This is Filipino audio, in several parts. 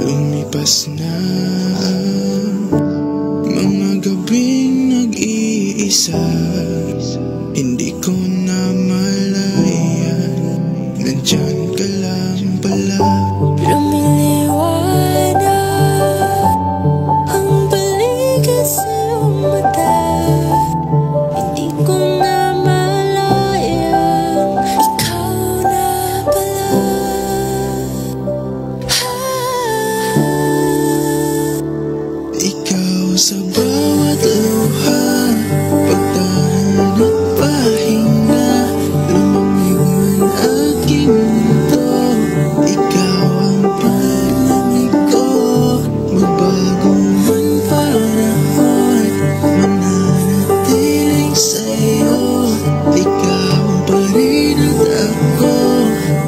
Lumipas na mga gabing nag-iisa. Hindi ko na malayan, nandyan ka lang pala. Lumiliwanag ang paligid sa iyong mata. Hindi ko na malayan, ikaw na pala. Ikaw sa bawat luha, pagtahan at pahinga, lumamig man aking mundo. Ikaw ang paglamig ko, magbago man panahon, mananatiling sa'yo. Ikaw pa rin at ako,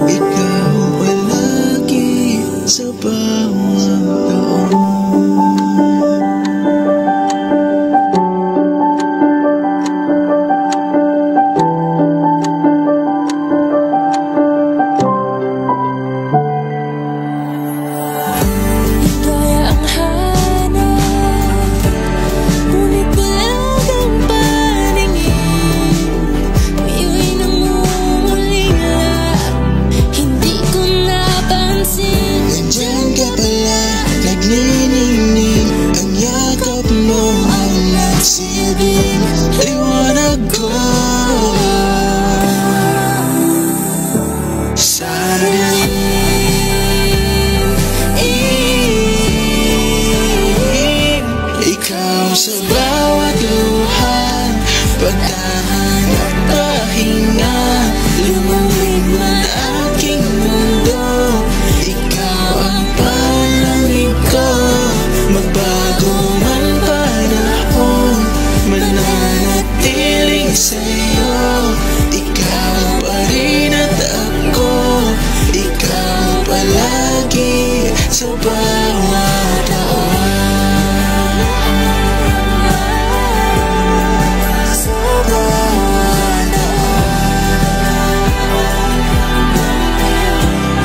ikaw palagi sa bawat taon. Liwanag ko, sana ikaw sa bawat luhan, pagtahan at pahinga, lumamig man aking mundo. Ikaw ang palamig ko, magbago man panahon, mananatiling sa'yo. Ikaw pa rin at ako, ikaw palagi sa bawat taon. Sa bawat taon.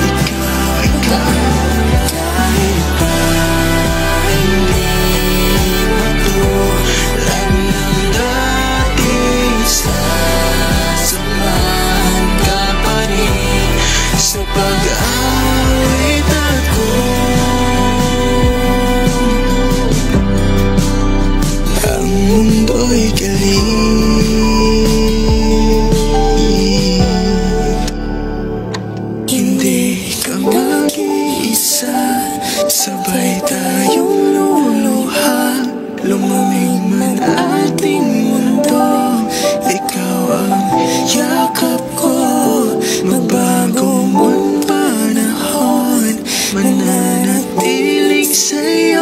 Ikaw, kahit pa hindi matulad ng dati, sasamahan ka pa rin sa pag-awit ako. Ang mundo'y galing, hindi ka mag-iisa, sabay tayong luluha. Lumamig man ating mundo, ikaw ang yakap ko, magbago man panahon, mananatiling sa'yo.